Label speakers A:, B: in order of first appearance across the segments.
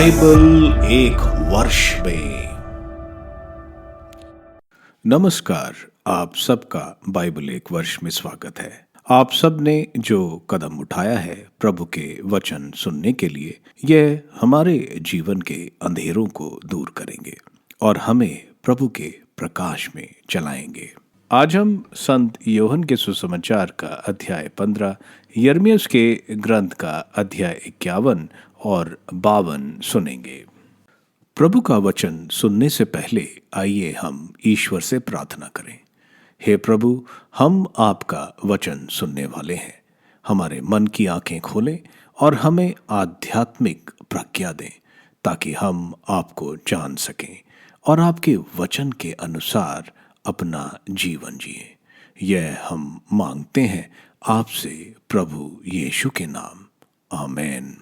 A: Bible एक वर्ष में। नमस्कार, आप सबका बाइबल एक वर्ष में स्वागत है। आप सब ने जो कदम उठाया है प्रभु के वचन सुनने के लिए, यह हमारे जीवन के अंधेरों को दूर करेंगे और हमें प्रभु के प्रकाश में चलाएंगे। आज हम संत यूहन्ना के सुसमाचार का अध्याय 15, यिर्मयाह के ग्रंथ का अध्याय 51 और 52 सुनेंगे। प्रभु का वचन सुनने से पहले आइए हम ईश्वर से प्रार्थना करें। हे प्रभु, हम आपका वचन सुनने वाले हैं। हमारे मन की आंखें खोलें और हमें आध्यात्मिक प्रज्ञा दें ताकि हम आपको जान सकें और आपके वचन के अनुसार अपना जीवन जिए। यह हम मांगते हैं आपसे प्रभु यीशु के नाम, आमीन।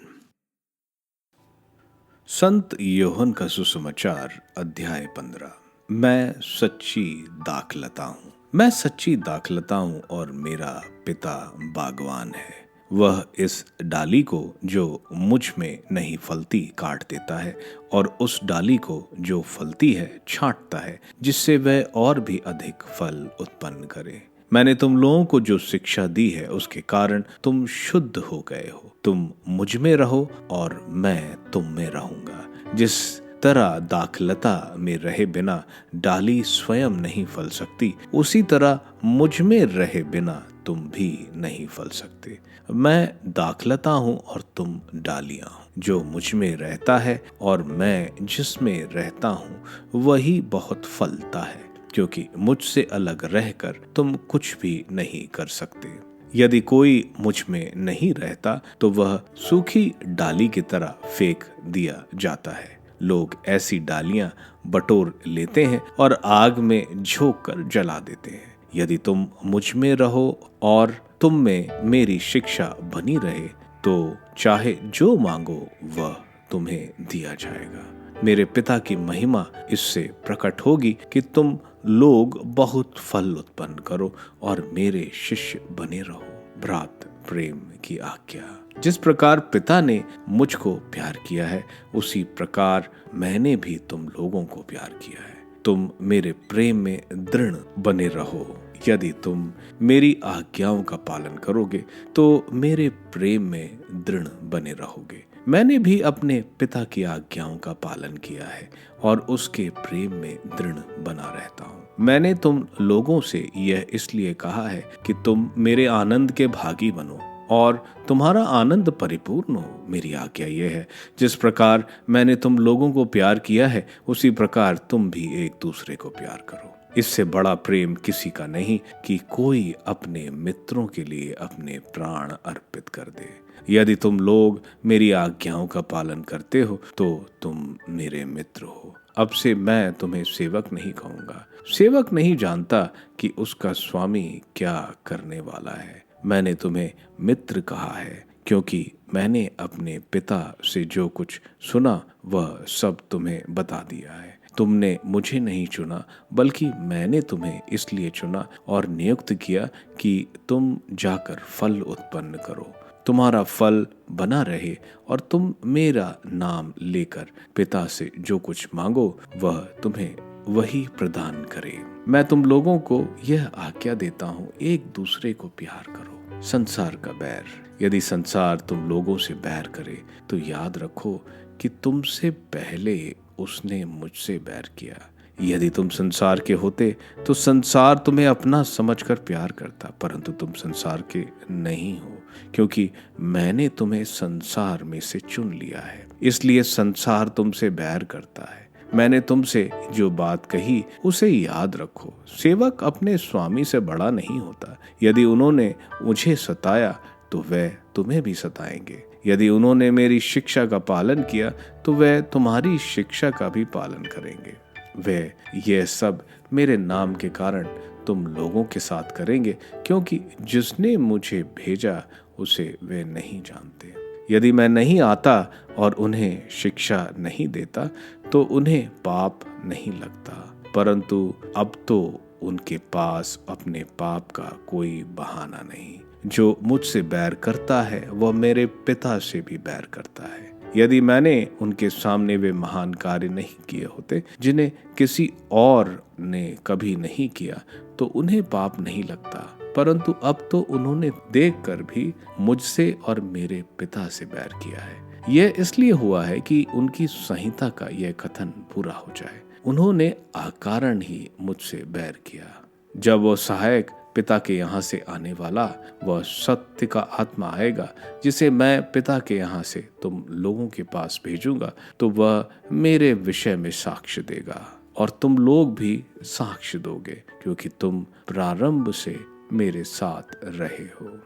A: संत यूहन्ना का सुसमाचार अध्याय 15। मैं सच्ची दाखलता हूँ, मैं सच्ची दाखलता हूँ और मेरा पिता बागवान है। वह इस डाली को जो मुझ में नहीं फलती काट देता है और उस डाली को जो फलती है छांटता है, जिससे वह और भी अधिक फल उत्पन्न करे। मैंने तुम लोगों को जो शिक्षा दी है उसके कारण तुम शुद्ध हो गए हो। तुम मुझ में रहो और मैं तुम में रहूंगा। जिस तरह दाखलता में रहे बिना डाली स्वयं नहीं फल सकती, उसी तरह मुझ में रहे बिना तुम भी नहीं फल सकते। मैं दाखलता हूँ और तुम डालियां हो। जो मुझ में रहता है और मैं जिसमें रहता हूँ वही बहुत फलता है, क्योंकि मुझसे अलग रहकर तुम कुछ भी नहीं कर सकते। यदि कोई मुझ में नहीं रहता तो वह सूखी डाली की तरह फेंक दिया जाता है। लोग ऐसी डालियां बटोर लेते हैं और आग में झोंक कर जला देते हैं। यदि तुम मुझ में रहो और तुम में मेरी शिक्षा बनी रहे तो चाहे जो मांगो वह तुम्हें दिया जाएगा। मेरे पिता की महिमा इससे प्रकट होगी कि तुम लोग बहुत फल उत्पन्न करो और मेरे शिष्य बने रहो। भ्रात प्रेम की आज्ञा। जिस प्रकार पिता ने मुझको प्यार किया है, उसी प्रकार मैंने भी तुम लोगों को प्यार किया है। तुम मेरे प्रेम में दृढ़ बने रहो। यदि तुम मेरी आज्ञाओं का पालन करोगे तो मेरे प्रेम में दृढ़ बने रहोगे। मैंने भी अपने पिता की आज्ञाओं का पालन किया है और उसके प्रेम में दृढ़ बना रहता हूँ। मैंने तुम लोगों से यह इसलिए कहा है कि तुम मेरे आनंद के भागी बनो और तुम्हारा आनंद परिपूर्ण हो। मेरी आज्ञा यह है, जिस प्रकार मैंने तुम लोगों को प्यार किया है उसी प्रकार तुम भी एक दूसरे को प्यार करो। इससे बड़ा प्रेम किसी का नहीं कि कोई अपने मित्रों के लिए अपने प्राण अर्पित कर दे। यदि तुम लोग मेरी आज्ञाओं का पालन करते हो तो तुम मेरे मित्र हो। अब से मैं तुम्हें सेवक नहीं कहूंगा। सेवक नहीं जानता कि उसका स्वामी क्या करने वाला है। मैंने तुम्हें मित्र कहा है, क्योंकि मैंने अपने पिता से जो कुछ सुना वह सब तुम्हें बता दिया है। तुमने मुझे नहीं चुना, बल्कि मैंने तुम्हें इसलिए चुना और नियुक्त किया कि तुम जाकर फल उत्पन्न करो, तुम्हारा फल बना रहे और तुम मेरा नाम लेकर पिता से जो कुछ मांगो वह तुम्हें वही प्रदान करे। मैं तुम लोगों को यह आज्ञा देता हूँ, एक दूसरे को प्यार करो। संसार का बैर, यदि संसार तुम लोगों से बैर करे तो याद रखो कि तुमसे पहले उसने मुझसे बैर किया। यदि तुम संसार के होते तो संसार तुम्हें अपना समझकर प्यार करता, परंतु तुम संसार के नहीं हो, क्योंकि मैंने तुम्हें संसार में से चुन लिया है। इसलिए संसार तुमसे बैर करता है। मैंने तुमसे जो बात कही उसे याद रखो। सेवक अपने स्वामी से बड़ा नहीं होता। यदि उन्होंने मुझे सताया तो वह तुम्हें भी सताएंगे। यदि उन्होंने मेरी शिक्षा का पालन किया तो वह तुम्हारी शिक्षा का भी पालन करेंगे। वे यह सब मेरे नाम के कारण तुम लोगों के साथ करेंगे, क्योंकि जिसने मुझे भेजा उसे वे नहीं जानते। यदि मैं नहीं आता और उन्हें शिक्षा नहीं देता तो उन्हें पाप नहीं लगता, परंतु अब तो उनके पास अपने पाप का कोई बहाना नहीं। जो मुझसे बैर करता है वह मेरे पिता से भी बैर करता है। यदि मैंने उनके सामने वे महान कार्य नहीं किए होते जिन्हें किसी और ने कभी नहीं किया, तो उन्हें पाप नहीं लगता। परंतु अब तो उन्होंने देखकर भी मुझसे और मेरे पिता से बैर किया है। यह इसलिए हुआ है कि उनकी संहिता का यह कथन पूरा हो जाए, उन्होंने अकारण ही मुझसे बैर किया। जब वो सहायक पिता के यहाँ से आने वाला, वह सत्य का आत्मा आएगा, जिसे मैं पिता के यहाँ से तुम लोगों के पास भेजूंगा, तो वह मेरे विषय में साक्ष्य देगा और तुम लोग भी साक्ष्य दोगे, क्योंकि तुम प्रारंभ से मेरे साथ रहे हो।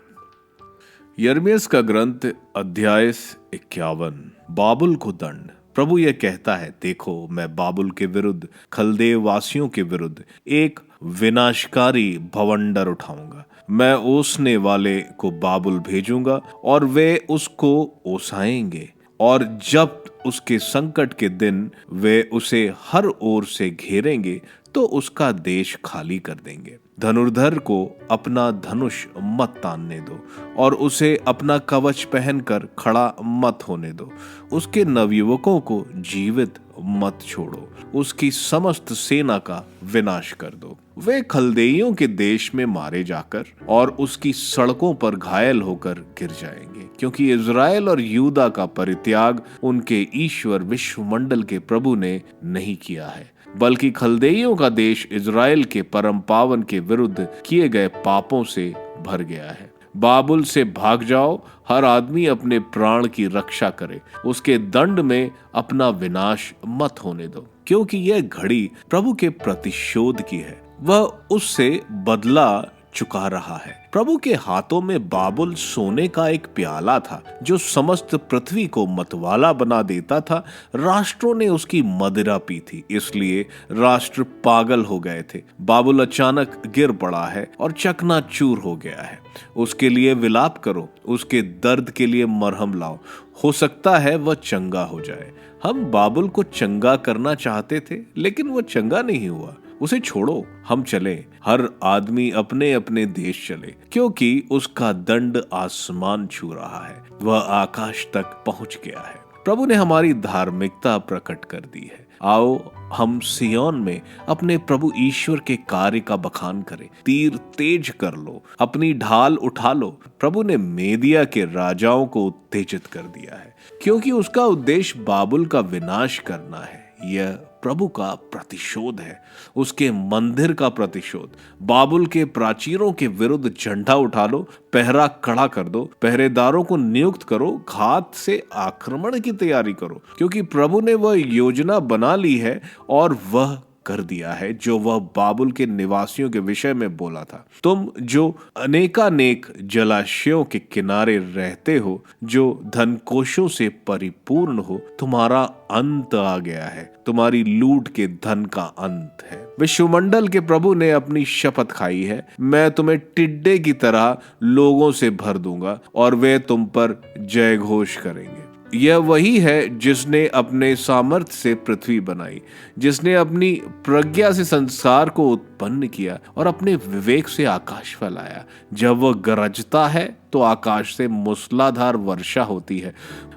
A: यिर्मयाह का ग्रंथ अध्याय 51। बाबुल को दंड। प्रभु यह कहता है, देखो मैं बाबुल के विरुद्ध, खलदेव वासियों के विरुद्ध एक विनाशकारी भवंडर उठाऊंगा। मैं ओसने वाले को बाबुल भेजूंगा और वे उसको ओसाएंगे, और जब उसके संकट के दिन वे उसे हर ओर से घेरेंगे तो उसका देश खाली कर देंगे। धनुर्धर को अपना धनुष मत तानने दो और उसे अपना कवच पहनकर खड़ा मत होने दो। उसके नवयुवकों को जीवित मत छोड़ो, उसकी समस्त सेना का विनाश कर दो। वे खलदेइयों के देश में मारे जाकर और उसकी सड़कों पर घायल होकर गिर जाएंगे, क्योंकि इज़राइल और यूदा का परित्याग उनके ईश्वर विश्वमंडल के प्रभु ने नहीं किया है, बल्कि खलदेइयों का देश इज़राइल के परम पावन के विरुद्ध किए गए पापों से भर गया है। बाबुल से भाग जाओ, हर आदमी अपने प्राण की रक्षा करे, उसके दंड में अपना विनाश मत होने दो, क्योंकि यह घड़ी प्रभु के प्रतिशोध की है, वह उससे बदला चुका रहा है। प्रभु के हाथों में बाबुल सोने का एक प्याला था, जो समस्त पृथ्वी को मतवाला बना देता था। राष्ट्रों ने उसकी मदिरा पी थी, इसलिए राष्ट्र पागल हो गए थे। बाबुल अचानक गिर पड़ा है और चकनाचूर हो गया है। उसके लिए विलाप करो, उसके दर्द के लिए मरहम लाओ, हो सकता है वह चंगा हो जाए। हम बाबुल को चंगा करना चाहते थे, लेकिन वह चंगा नहीं हुआ। उसे छोड़ो, हम चले, हर आदमी अपने अपने देश चले, क्योंकि उसका दंड आसमान छू रहा है, वह आकाश तक पहुंच गया है। प्रभु ने हमारी धार्मिकता प्रकट कर दी है। आओ हम सियोन में अपने प्रभु ईश्वर के कार्य का बखान करें। तीर तेज कर लो, अपनी ढाल उठा लो। प्रभु ने मेदिया के राजाओं को उत्तेजित कर दिया है, क्योंकि उसका उद्देश्य बाबुल का विनाश करना है। यह प्रभु का प्रतिशोध है, उसके मंदिर का प्रतिशोध। बाबुल के प्राचीरों के विरुद्ध झंडा उठा लो, पहरा कड़ा कर दो, पहरेदारों को नियुक्त करो, घात से आक्रमण की तैयारी करो, क्योंकि प्रभु ने वह योजना बना ली है और वह कर दिया है जो वह बाबुल के निवासियों के विषय में बोला था। तुम जो अनेकानेक जलाशयों के किनारे रहते हो, जो धनकोशों से परिपूर्ण हो, तुम्हारा अंत आ गया है, तुम्हारी लूट के धन का अंत है। विश्वमंडल के प्रभु ने अपनी शपथ खाई है, मैं तुम्हें टिड्डे की तरह लोगों से भर दूंगा और वे तुम पर जय घोष करेंगे। यह वही है जिसने अपने सामर्थ्य से पृथ्वी बनाई, जिसने अपनी प्रज्ञा से संसार को उत्पन्न किया और अपने विवेक से आकाश फैलाया। जब वह गरजता है तो आकाश से मूसलाधार वर्षा होती है।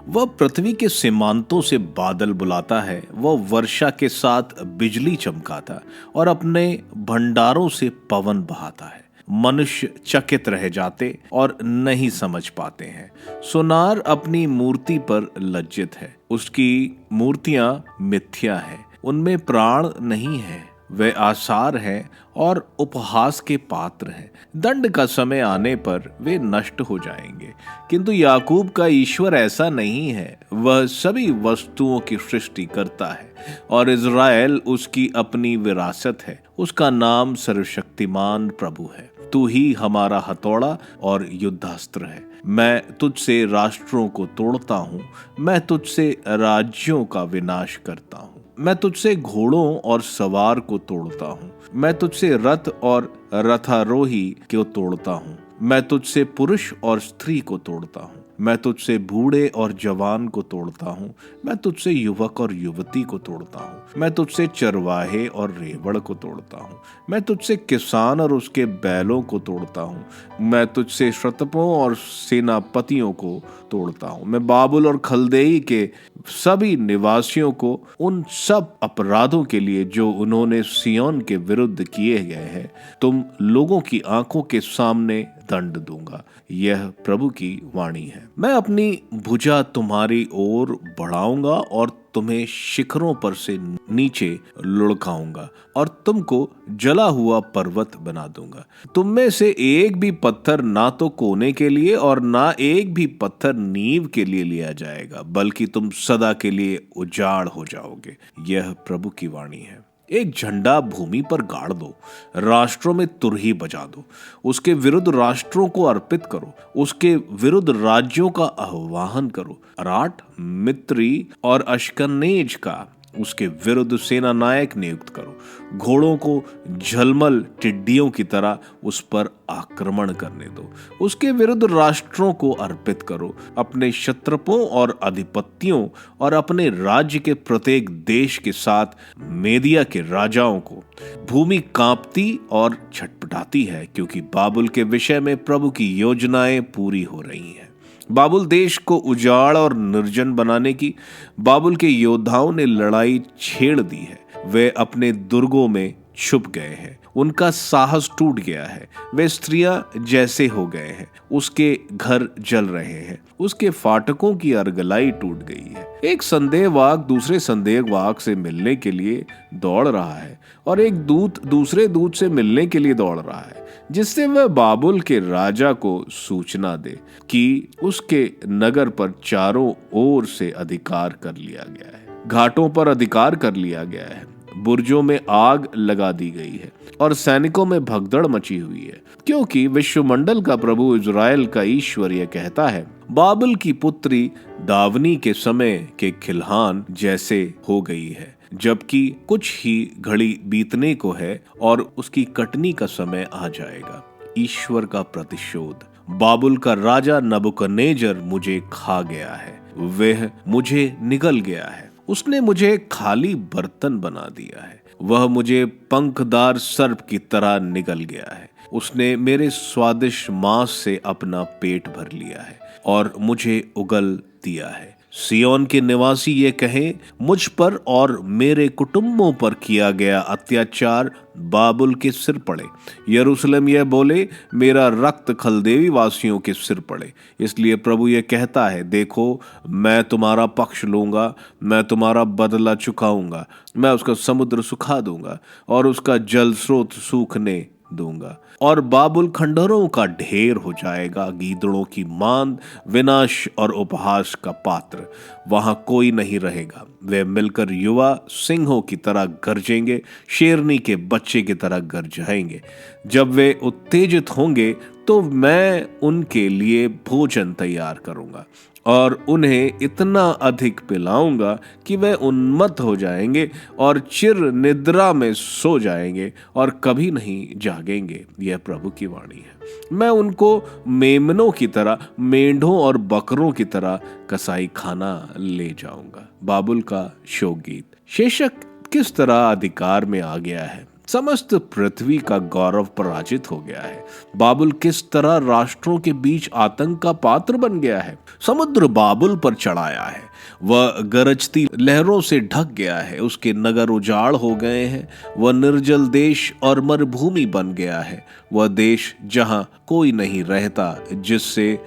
A: वह पृथ्वी के सीमांतों से बादल बुलाता है, वह वर्षा के साथ बिजली चमकाता और अपने भंडारों से पवन बहाता है। मनुष्य चकित रह जाते और नहीं समझ पाते हैं। सोनार अपनी मूर्ति पर लज्जित है, उसकी मूर्तियां मिथ्या हैं, उनमें प्राण नहीं है, वे आसार हैं और उपहास के पात्र हैं। दंड का समय आने पर वे नष्ट हो जाएंगे, किंतु याकूब का ईश्वर ऐसा नहीं है। वह सभी वस्तुओं की सृष्टि करता है और इज़राइल उसकी अपनी विरासत है। उसका नाम सर्वशक्तिमान प्रभु है। तू ही हमारा हथौड़ा और युद्धास्त्र है। मैं तुझसे राष्ट्रों को तोड़ता हूँ, मैं तुझसे राज्यों का विनाश करता हूँ। मैं तुझसे घोड़ों और सवार को तोड़ता हूँ, मैं तुझसे रथ और रथारोही को तोड़ता हूँ। मैं तुझसे पुरुष और स्त्री को तोड़ता हूँ, मैं तुझसे बूढ़े और जवान को तोड़ता हूँ, मैं तुझसे युवक और युवती को तोड़ता हूँ, मैं तुझसे चरवाहे और रेवड़ को तोड़ता हूँ, मैं तुझसे किसान और उसके बैलों को तोड़ता हूँ, मैं तुझसे शतपों और सेनापतियों को तोड़ता हूँ। मैं बाबुल और खलदेई के सभी निवासियों को उन सब अपराधों के लिए जो उन्होंने सिय्योन के विरुद्ध किए गए हैं, तुम लोगों की आंखों के सामने दंड दूंगा। यह प्रभु की वाणी है। मैं अपनी भुजा तुम्हारी ओर बढ़ाऊंगा और तुम्हें शिखरों पर से नीचे लुढ़काऊंगा और तुमको जला हुआ पर्वत बना दूंगा। तुम में से एक भी पत्थर ना तो कोने के लिए और ना एक भी पत्थर नींव के लिए लिया जाएगा, बल्कि तुम सदा के लिए उजाड़ हो जाओगे। यह प्रभु की वाणी है। एक झंडा भूमि पर गाड़ दो, राष्ट्रों में तुरही बजा दो, उसके विरुद्ध राष्ट्रों को अर्पित करो, उसके विरुद्ध राज्यों का आह्वान करो। अराट, मित्री और अश्कनेज का उसके विरुद्ध सेना नायक नियुक्त करो। घोड़ों को झलमल टिड्डियों की तरह उस पर आक्रमण करने दो। उसके विरुद्ध राष्ट्रों को अर्पित करो, अपने क्षत्रपों और अधिपतियों और अपने राज्य के प्रत्येक देश के साथ मेदिया के राजाओं को। भूमि कांपती और छटपटाती है, क्योंकि बाबुल के विषय में प्रभु की योजनाएं पूरी हो रही हैं। बाबुल देश को उजाड़ और निर्जन बनाने की बाबुल के योद्धाओं ने लड़ाई छेड़ दी है। वे अपने दुर्गों में छुप गए हैं, उनका साहस टूट गया है। वे स्त्रियां जैसे हो गए हैं, उसके घर जल रहे हैं, उसके फाटकों की अर्गलाई टूट गई है। एक संदेहवाहक दूसरे संदेहवाहक से मिलने के लिए दौड़ रहा है और एक दूत दूसरे दूत से मिलने के लिए दौड़ रहा है, जिससे वह बाबुल के राजा को सूचना दे कि उसके नगर पर चारों ओर से अधिकार कर लिया गया है, घाटों पर अधिकार कर लिया गया है, बुर्जों में आग लगा दी गई है और सैनिकों में भगदड़ मची हुई है, क्योंकि विश्वमंडल का प्रभु इज़राइल का ईश्वर यह कहता है, बाबुल की पुत्री दावनी के समय के खिलहान जैसे हो गई है, जबकि कुछ ही घड़ी बीतने को है और उसकी कटनी का समय आ जाएगा। ईश्वर का प्रतिशोध। बाबुल का राजा नबूकदनेस्सर मुझे खा गया है, वह मुझे निगल गया है, उसने मुझे खाली बर्तन बना दिया है, वह मुझे पंखदार सर्प की तरह निगल गया है, उसने मेरे स्वादिष्ट मांस से अपना पेट भर लिया है और मुझे उगल दिया है। सिय्योन के निवासी ये कहें, मुझ पर और मेरे कुटुंबों पर किया गया अत्याचार बाबुल के सिर पड़े। यरूशलेम यह बोले, मेरा रक्त खलदेवी वासियों के सिर पड़े। इसलिए प्रभु ये कहता है, देखो मैं तुम्हारा पक्ष लूंगा, मैं तुम्हारा बदला चुकाऊंगा, मैं उसका समुद्र सुखा दूंगा और उसका जल स्रोत सूखने दूंगा और बाबुल खंडहरों का ढेर हो जाएगा, गीदड़ों की मांद, विनाश और उपहास का पात्र। वहां कोई नहीं रहेगा। वे मिलकर युवा सिंहों की तरह गरजेंगे, शेरनी के बच्चे की तरह गरजाएंगे। जब वे उत्तेजित होंगे तो मैं उनके लिए भोजन तैयार करूंगा और उन्हें इतना अधिक पिलाऊंगा कि वे उन्मत्त हो जाएंगे और चिर निद्रा में सो जाएंगे और कभी नहीं जागेंगे। यह प्रभु की वाणी है। मैं उनको मेमनों की तरह, मेंढों और बकरों की तरह कसाई खाना ले जाऊंगा। बाबुल का शोक गीत। शेशक किस तरह अधिकार में आ गया है, समस्त पृथ्वी का गौरव पराजित हो गया है। बाबुल किस तरह राष्ट्रों के बीच आतंक का पात्र बन गया है। समुद्र बाबुल पर चढ़ाया है, वह गरजती लहरों से ढक गया है, उसके नगर उजाड़ हो गए हैं, वह निर्जल देश और मरुभूमि बन गया है, वह देश जहां कोई नहीं रहता, जिससे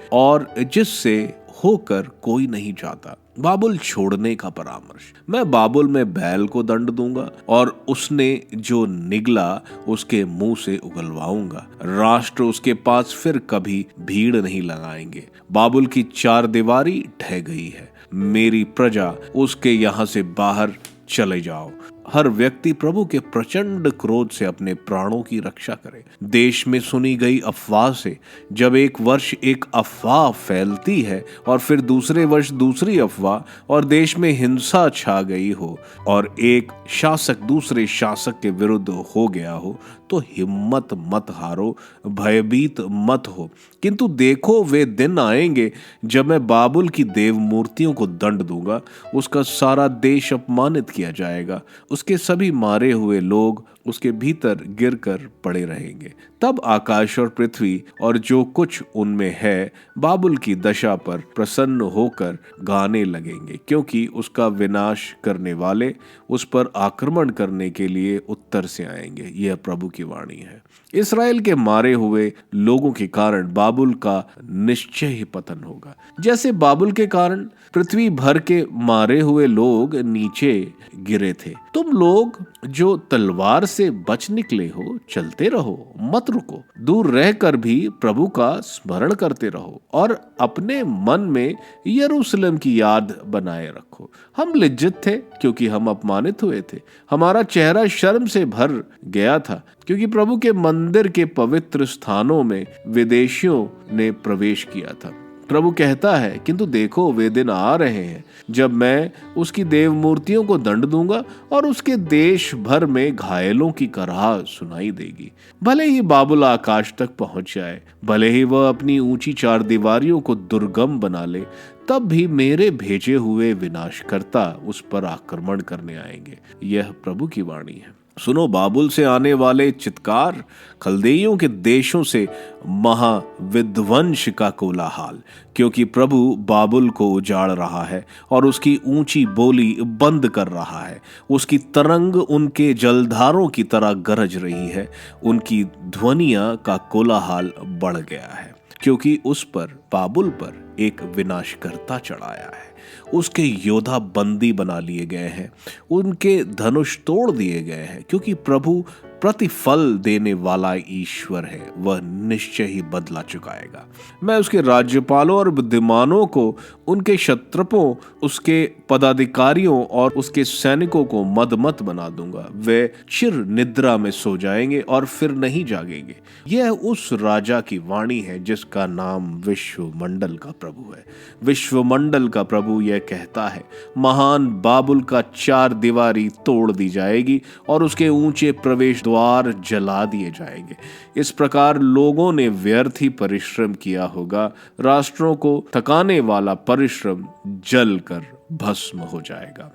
A: होकर कोई नहीं जाता। बाबुल छोड़ने का परामर्श। मैं बाबुल में बैल को दंड दूंगा और उसने जो निगला उसके मुंह से उगलवाऊंगा। राष्ट्र उसके पास फिर कभी भीड़ नहीं लगाएंगे। बाबुल की चार दीवारी ढह गई है, मेरी प्रजा उसके यहाँ से बाहर चले जाओ। हर व्यक्ति प्रभु के प्रचंड क्रोध से अपने प्राणों की रक्षा करे। देश में सुनी गई अफवाह से, जब एक वर्ष एक अफवाह फैलती है और फिर दूसरे वर्ष दूसरी अफवाह और देश में हिंसा छा गई हो और एक शासक दूसरे शासक के विरुद्ध हो गया हो, तो हिम्मत मत हारो, भयभीत मत हो, किंतु देखो वे दिन आएंगे जब मैं बाबुल की देव मूर्तियों को दंड दूंगा। उसका सारा देश अपमानित किया जाएगा, उसके सभी मारे हुए लोग उसके भीतर गिरकर पड़े रहेंगे। तब आकाश और पृथ्वी और जो कुछ उनमें है बाबुल की दशा पर प्रसन्न होकर गाने लगेंगे, क्योंकि उसका विनाश करने वाले उस पर आक्रमण करने के लिए उत्तर से आएंगे। यह प्रभु की वाणी है। इस्राएल के मारे हुए लोगों के कारण बाबुल का निश्चय ही पतन होगा। जैसे बाबुल के कारण पृथ्वी भर के मारे हुए लोग नीचे गिरे थे, तुम लोग जो तलवार से बच निकले हो चलते रहो, मत रुको, दूर रहकर भी प्रभु का स्मरण करते रहो और अपने मन में यरूशलेम की याद बनाए रखो। हम लज्जित थे क्योंकि हम अपमानित हुए थे, हमारा चेहरा शर्म से भर गया था, क्योंकि प्रभु के मंदिर के पवित्र स्थानों में विदेशियों ने प्रवेश किया था। प्रभु कहता है, किंतु देखो वे दिन आ रहे हैं जब मैं उसकी देव मूर्तियों को दंड दूंगा और उसके देश भर में घायलों की कराह सुनाई देगी। भले ही बाबुल आकाश तक पहुंच जाए, भले ही वह अपनी ऊंची चार दीवारियों को दुर्गम बना ले, तब भी मेरे भेजे हुए विनाशकर्ता उस पर आक्रमण करने आएंगे। यह प्रभु की वाणी है। सुनो बाबुल से आने वाले चित्कार, खलदेइयों के देशों से महाविध्वंस का कोलाहल, क्योंकि प्रभु बाबुल को उजाड़ रहा है और उसकी ऊंची बोली बंद कर रहा है। उसकी तरंग उनके जलधारों की तरह गरज रही है, उनकी ध्वनियां का कोलाहल बढ़ गया है, क्योंकि उस पर बाबुल पर एक विनाशकर्ता चढ़ाया है। उसके योद्धा बंदी बना लिए गए हैं, उनके धनुष तोड़ दिए गए हैं, क्योंकि प्रभु प्रतिफल देने वाला ईश्वर है, वह निश्चय ही बदला चुकाएगा। मैं उसके राज्यपालों और बुद्धिमानों को, उनके क्षत्रपों, उसके पदाधिकारियों और उसके सैनिकों को मदमत बना दूंगा। वे चिर निद्रा में सो जाएंगे और फिर नहीं जागेंगे। यह उस राजा की वाणी है जिसका नाम विश्वमंडल का प्रभु है। विश्वमंडल का प्रभु यह कहता है, महान बाबुल का चार दीवारी तोड़ दी जाएगी और उसके ऊंचे प्रवेश द्वार जला दिए जाएंगे। इस प्रकार लोगों ने व्यर्थ ही परिश्रम किया होगा, राष्ट्रों को थकाने वाला परिश्रम जल कर भस्म हो जाएगा।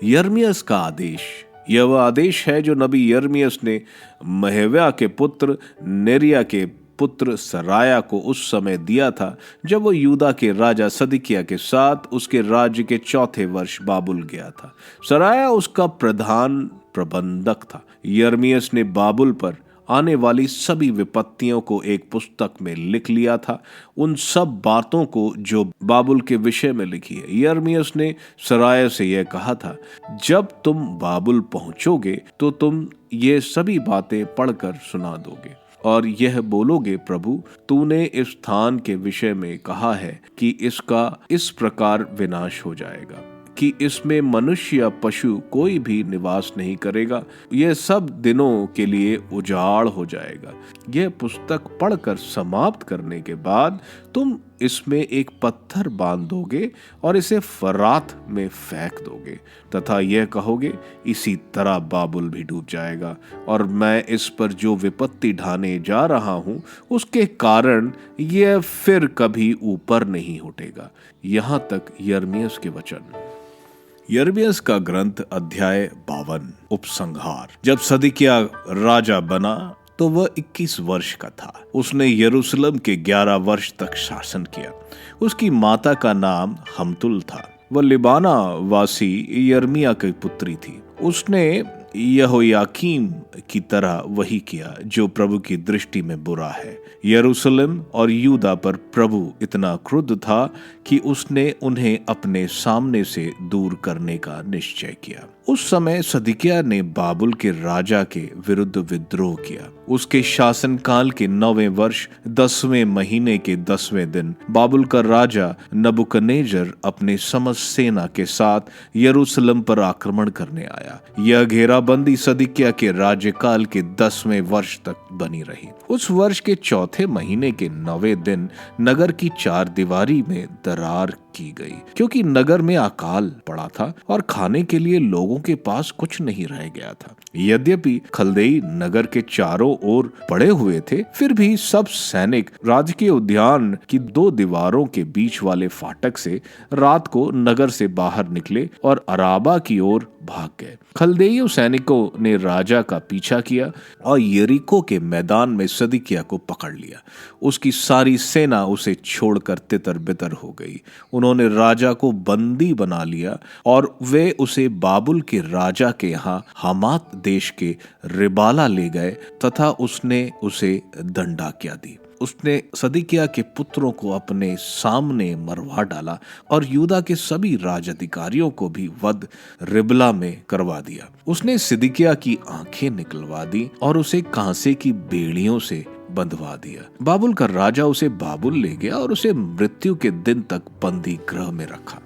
A: यिर्मयाह का आदेश, यह वह आदेश है जो नबी यिर्मयाह ने महव्या के पुत्र नेरिया के पुत्र सराया को उस समय दिया था जब वो यूदा के राजा सदकिय्याह के साथ उसके राज्य के चौथे वर्ष बाबुल गया था। सराया उसका प्रधान प्रबंधक था। यिर्मयाह ने बाबुल पर आने वाली सभी विपत्तियों को एक पुस्तक में लिख लिया था, उन सब बातों को जो बाबुल के विषय में लिखी है। यिर्मयाह ने सराया से यह कहा था, जब तुम बाबुल पहुंचोगे तो तुम ये सभी बातें पढ़कर सुना दोगे और यह बोलोगे, प्रभु तूने इस स्थान के विषय में कहा है कि इसका इस प्रकार विनाश हो जाएगा कि इसमें मनुष्य या पशु कोई भी निवास नहीं करेगा, यह सब दिनों के लिए उजाड़ हो जाएगा। यह पुस्तक पढ़कर समाप्त करने के बाद तुम इसमें एक पत्थर बांध दोगे और इसे फरात में फेंक दोगे तथा यह कहोगे, इसी तरह बाबुल भी डूब जाएगा और मैं इस पर जो विपत्ति ढाने जा रहा हूं उसके कारण यह फिर कभी ऊपर नहीं उठेगा। यहां तक यिर्मयाह के वचन। यिर्मयाह का ग्रंथ अध्याय 52। उपसंहार। जब सदकिय्याह राजा बना तो वह 21 वर्ष का था। उसने यरूशलेम के 11 वर्ष तक शासन किया। उसकी माता का नाम हमतुल था। वह लिबाना वासी यिर्मयाह की पुत्री थी। उसने यहोयाकीम की तरह वही किया जो प्रभु की दृष्टि में बुरा है। यरूशलेम और यूदा पर प्रभु इतना क्रुद्ध था कि उसने उन्हें अपने सामने से दूर करने का निश्चय किया। उस समय सदिकिय्याह ने बाबुल के राजा के विरुद्ध विद्रोह किया। उसके शासनकाल के 9वें वर्ष 10वें महीने के 10वें दिन बाबुल का राजा नबूकदनेस्सर अपने समस्त सेना के साथ यरूशलेम पर आक्रमण करने आया। यह घेराबंदी सदिकिय्याह के राज्यकाल के 10वें वर्ष तक बनी रही। उस वर्ष के चौथे महीने के 9वें दिन नगर की चार दीवारी में दरार की गई, क्योंकि नगर में अकाल पड़ा था और खाने के लिए लोगों के पास कुछ नहीं रह गया था। यद्यपि खलदेई नगर के चारों ओर पड़े हुए थे, फिर भी सब सैनिक राजकीय उद्यान की 2 दीवारों के बीच वाले फाटक से रात को नगर से बाहर निकले और अराबा की ओर भाग गए। खलदेई सैनिकों ने राजा का पीछा किया और यरीको के मैदान में सदिकिय्याह को पकड़ लिया। उसकी सारी सेना उसे छोड़कर तितर बितर हो गई। उन्होंने राजा को बंदी बना लिया और वे उसे बाबुल के राजा के यहाँ हमात देश के रिबाला ले गए तथा उसने उसे दंडाज्ञा दी। उसने सदिकिय्याह के पुत्रों को अपने सामने मरवा डाला और यूदा के सभी राज अधिकारियों को भी वध रिबला में करवा दिया। उसने सिदकिय्याह की आंखें निकलवा दी और उसे कांसे की बेड़ियों से बंधवा दिया। बाबुल का राजा उसे बाबुल ले गया और उसे मृत्यु के दिन तक बंदी गृह में रखा।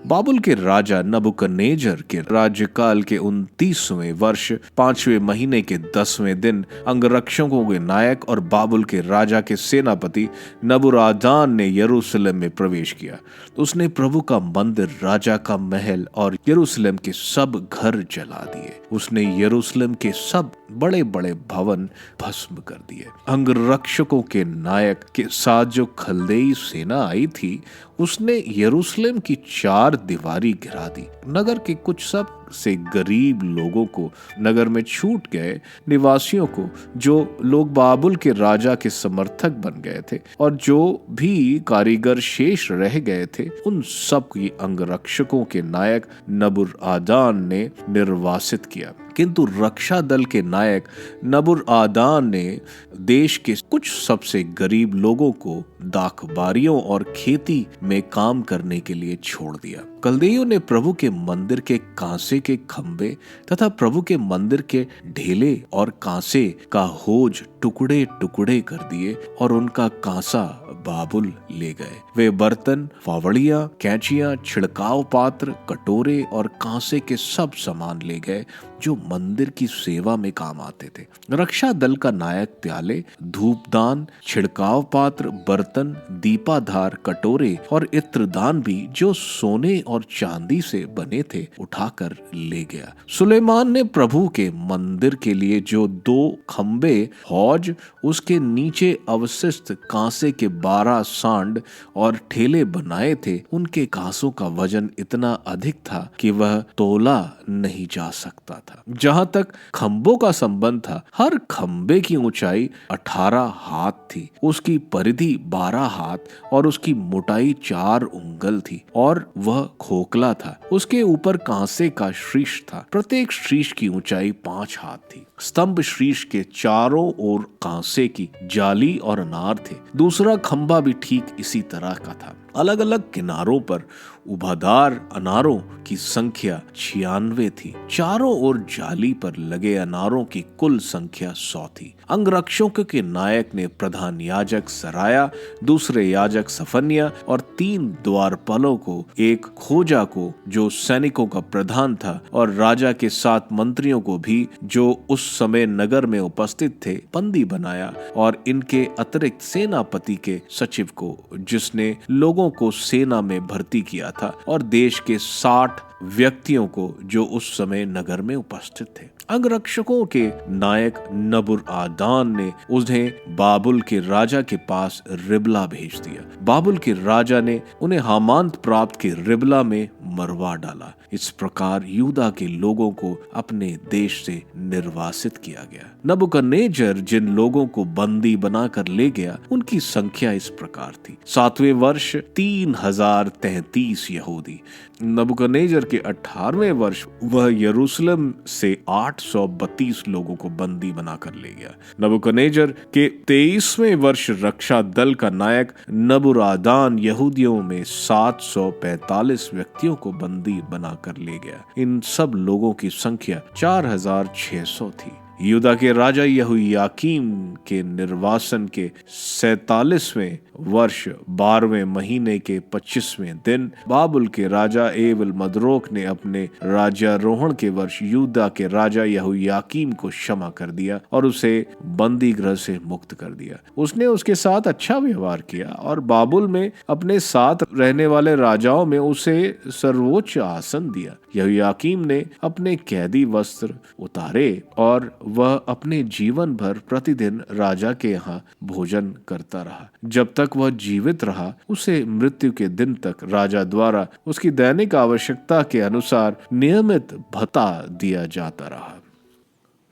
A: बाबुल के राजा नबूकदनेस्सर के राज्यकाल के 29वें वर्ष 5वें महीने के 10वें दिन अंगरक्षकों के नायक और बाबुल के राजा के सेनापति नबूरादान ने यरूशलेम में प्रवेश किया। उसने प्रभु का मंदिर, राजा का महल और यरूशलेम के सब घर जला दिए। उसने यरूशलेम के सब बड़े बड़े भवन भस्म कर दिए। अंगरक्षकों के नायक के साथ जो खलदेई सेना आई थी, उसने यरूशलेम की 4 दीवारी गिरा दी। नगर के कुछ सब से गरीब लोगों को, नगर में छूट गए निवासियों को, जो लोग बाबुल के राजा के समर्थक बन गए थे और जो भी कारीगर शेष रह गए थे, उन सब की अंगरक्षकों के नायक नबूरादान ने निर्वासित किया। किंतु रक्षा दल के नायक नबूरादान ने देश के कुछ सबसे गरीब लोगों को दाखबारियों और खेती में काम करने के लिए छोड़ दिया। कलदेइयों ने प्रभु के मंदिर के कांसे के खंबे तथा प्रभु के मंदिर के ढेले और कांसे का होज टुकड़े टुकड़े कर दिए और उनका कांसा बाबुल ले गए। वे बर्तन, फावड़ियां, कैंचियां, छिड़काव पात्र, कटोरे और कांसे के सब सामान ले गए जो मंदिर की सेवा में काम आते थे। रक्षा दल का नायक प्याले, धूपदान, छिड़काव पात्र, बर्तन, दीपाधार, कटोरे और इत्रदान भी जो सोने और चांदी से बने थे उठाकर ले गया। सुलेमान ने प्रभु के मंदिर के लिए जो 2 खंबे, हौज, उसके नीचे अवशिष्ट कांसे के 12 सांड और ठेले बनाए थे, उनके कांसों का वजन इतना अधिक था कि वह तोला नहीं जा सकता था। जहां तक खंबों का संबंध था, हर खंबे की ऊंचाई 18 हाथ थी, उसकी परिधि 12 हाथ और उसकी मोटाई 4 उंगल थी और वह खोखला था। उसके ऊपर कांसे का शीश था, प्रत्येक शीश की ऊंचाई 5 हाथ थी। स्तंभ शीश के चारों ओर कांसे की जाली और अनार थे। दूसरा खंबा भी ठीक इसी तरह का था। अलग अलग किनारों पर उभादार अनारों की संख्या 96 थी। चारों ओर जाली पर लगे अनारों की कुल संख्या 100 थी। अंगरक्षकों के नायक ने प्रधान याजक सराया, दूसरे याजक सफन्या और 3 द्वारपालों को, एक खोजा को जो सैनिकों का प्रधान था और राजा के 7 मंत्रियों को भी जो उस समय नगर में उपस्थित थे, बंदी बनाया और इनके अतिरिक्त सेनापति के सचिव को, जिसने लोगों को सेना में भर्ती किया था, और देश के 60 व्यक्तियों को जो उस समय नगर में उपस्थित थे। अंगरक्षकों के नायक नबूरादान ने उन्हें बाबुल के राजा के पास रिबला भेज दिया। बाबुल के राजा ने उन्हें हामांत प्राप्त के रिबला में मरवा डाला। इस प्रकार यूदा के लोगों को अपने देश से निर्वासित किया गया। नबूकदनेस्सर जिन लोगों को बंदी बनाकर ले गया, उनकी संख्या इस प्रकार थी। 7वें वर्ष 3033 यहूदी। नबूकदनेस्सर के 18वें वर्ष वह यरूशलेम से 8 832 लोगों को बंदी बनाकर ले गया। नबूकदनेस्सर के 23वें वर्ष रक्षा दल का नायक नबूरादान यहूदियों में 745 व्यक्तियों को बंदी बनाकर ले गया। इन सब लोगों की संख्या 4600 थी। यूदा के राजा यहोयाकीम के निर्वासन के 47वें वर्ष 12वें महीने के 25वें दिन बाबुल के राजा एविल मदरोक ने अपने राज्यारोहण के वर्ष यूदा के राजा यहोयाकीम को क्षमा कर दिया और उसे बंदी गृह से मुक्त कर दिया। उसने उसके साथ अच्छा व्यवहार किया और बाबुल में अपने साथ रहने वाले राजाओं में उसे सर्वोच्च आसन दिया। यहोयाकीम ने अपने कैदी वस्त्र उतारे और वह अपने जीवन भर प्रतिदिन राजा के यहाँ भोजन करता रहा। जब तक वह जीवित रहा, उसे मृत्यु के दिन तक राजा द्वारा उसकी दैनिक आवश्यकता के अनुसार नियमित भत्ता दिया जाता रहा।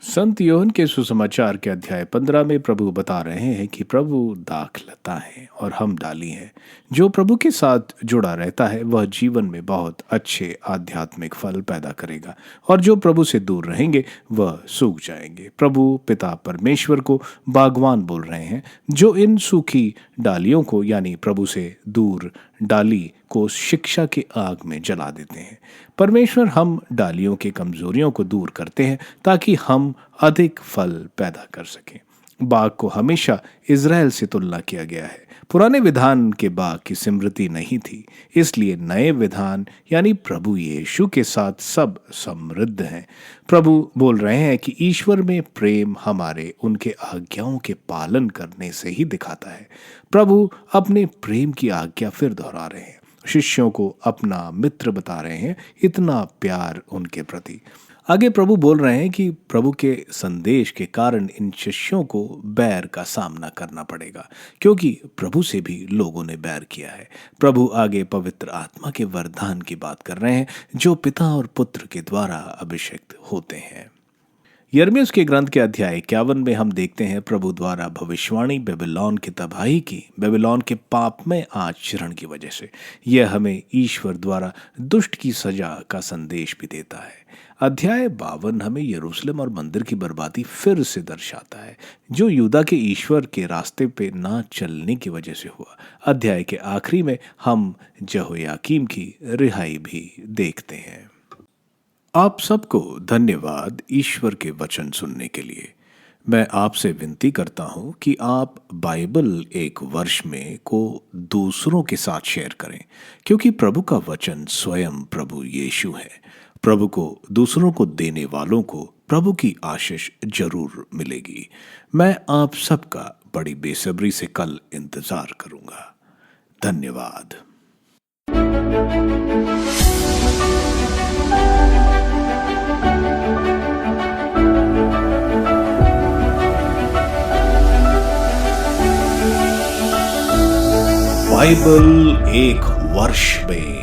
A: संत यूहन्ना के सुसमाचार के अध्याय 15 में प्रभु बता रहे हैं कि प्रभु दाखलता है और हम डाली हैं। जो प्रभु के साथ जुड़ा रहता है वह जीवन में बहुत अच्छे आध्यात्मिक फल पैदा करेगा और जो प्रभु से दूर रहेंगे वह सूख जाएंगे। प्रभु पिता परमेश्वर को बागवान बोल रहे हैं जो इन सूखी डालियों को यानी प्रभु से दूर डाली को शिक्षा की आग में जला देते हैं। परमेश्वर हम डालियों की कमजोरियों को दूर करते हैं ताकि हम अधिक फल पैदा कर सकें। बाग को हमेशा इज़राइल से तुलना किया गया है। पुराने विधान के बाग की स्मृति नहीं थी, इसलिए नए विधान यानी प्रभु यीशु के साथ सब समृद्ध हैं। प्रभु बोल रहे हैं कि ईश्वर में प्रेम हमारे उनके आज्ञाओं के पालन करने से ही दिखाता है। प्रभु अपने प्रेम की आज्ञा फिर दोहरा रहे हैं। शिष्यों को अपना मित्र बता रहे हैं, इतना प्यार उनके प्रति। आगे प्रभु बोल रहे हैं कि प्रभु के संदेश के कारण इन शिष्यों को बैर का सामना करना पड़ेगा क्योंकि प्रभु से भी लोगों ने बैर किया है। प्रभु आगे पवित्र आत्मा के वरदान की बात कर रहे हैं जो पिता और पुत्र के द्वारा अभिषिक्त होते हैं। यिर्मयाह के ग्रंथ के अध्याय 51 में हम देखते हैं प्रभु द्वारा भविष्यवाणी बेबीलोन की तबाही की, बेबीलोन के पापमय आचरण की वजह से। यह हमें ईश्वर द्वारा दुष्ट की सजा का संदेश भी देता है। अध्याय 52 हमें यरूशलेम और मंदिर की बर्बादी फिर से दर्शाता है जो यूदा के ईश्वर के रास्ते पे ना चलने की वजह से हुआ। अध्याय के आखिरी में हम यहोयाकीम की रिहाई भी देखते हैं। आप सबको धन्यवाद ईश्वर के वचन सुनने के लिए। मैं आपसे विनती करता हूं कि आप बाइबल एक वर्ष में को दूसरों के साथ शेयर करें क्योंकि प्रभु का वचन स्वयं प्रभु यीशु है। प्रभु को दूसरों को देने वालों को प्रभु की आशीष जरूर मिलेगी। मैं आप सबका बड़ी बेसब्री से कल इंतजार करूंगा। धन्यवाद। बाइबल एक वर्ष में